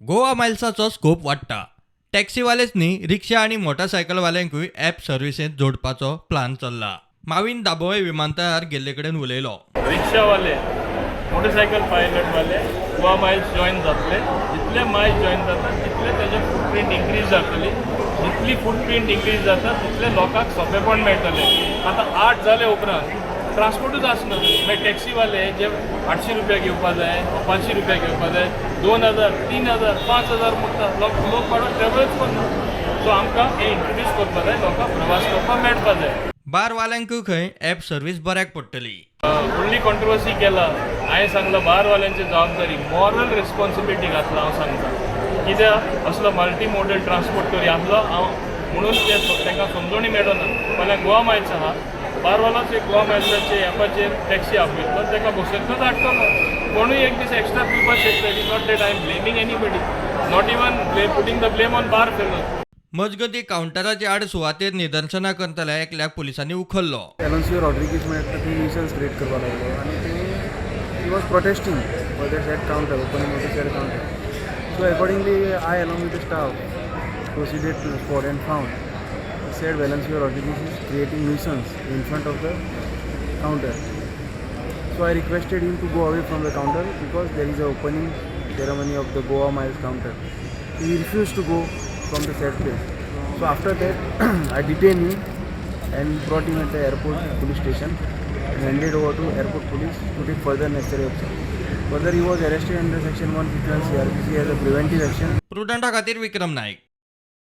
Goa मायल्साचो scope वाडटा. टॅक्सीवालेच न्ही रिक्षा आनी मोटारसायकलवाल्यांकूय ॲप सर्व्हिसेंत जोडपाचो प्लान चल्ला. माविन दाबोळे विमानतळार गेल्ले कडेन उलयलो. रिक्षावाले, मोटरसायकल पायलटवाले गोवा मायल्स जॉईन जातले. जितले मायल्स जॉईन जातात तितले तेजे फुटप्रिंट इन्क्रीज जातली. जितली फुटप्रिंट इन्क्रीज जाता तितले लोकांक सोंपेपण मेळटलें. आतां 8 जाले उपरांत ट्रान्सपोर्टूच आसना. मागीर टॅक्सीवाले जे 800 रुपया घेवपा जाय, 500 रुपया घेवपा जाय, 2000, 3000, 5000 म्हणटा. लोक बाबा ट्रॅवलच करना. सो आमकां हें इंट्रोड्यूस करपा जाय, लोकांक प्रवास करपाक मेळपा जाय. बारवाल्यांकूय खंय ॲप सर्व्हिस बऱ्याक पडटली. व्हडली कॉन्ट्रोवर्सी केला. हांवें सांगलां बारवाल्यांची जबाबदारी मॉरल रिस्पॉन्सिबिलिटी घातला. हांव सांगता कित्याक असलो मल्टी मोडल ट्रान्सपोर्ट करी आसलो हांव म्हणून तांकां समजोणी मेळना. फाल्यां गोवा मायल्स आहा, बारवालाच एक गोवा मायल्साचे ॲपाचेर टॅक्सी आपयतलो, ताका बसयतलो धाडटलो. कोणूय एक दीस एक्स्ट्रा पिवपाक शकता. It is not that I am blaming anybody, not even putting the blame on bar fellows. मजगतीं कावंटराच्या आड सुवातेर निदर्शनां करतल्या एकल्याक पुलिसांनी उखल्लो. एलॉन्सियो रॉड्रिगीज म्हणटा ती न्यूसन्स क्रिएट करपाक लागलो आनी he was protesting for the set counter, opening of the set counter. So accordingly I along with the staff proceeded to spot and found said Valencia Rodriguez is creating nuisance in front of the counter. So I requested him to go away from the counter because there is a opening ceremony of the Goa Miles counter. He refused to go from the said place. So after that I detained him and brought him at the airport police station and handed over to airport police to take further necessary action. Further he was arrested under section 151 CRPC as a preventive action. प्रुडंटा खातीर विक्रम नाईक.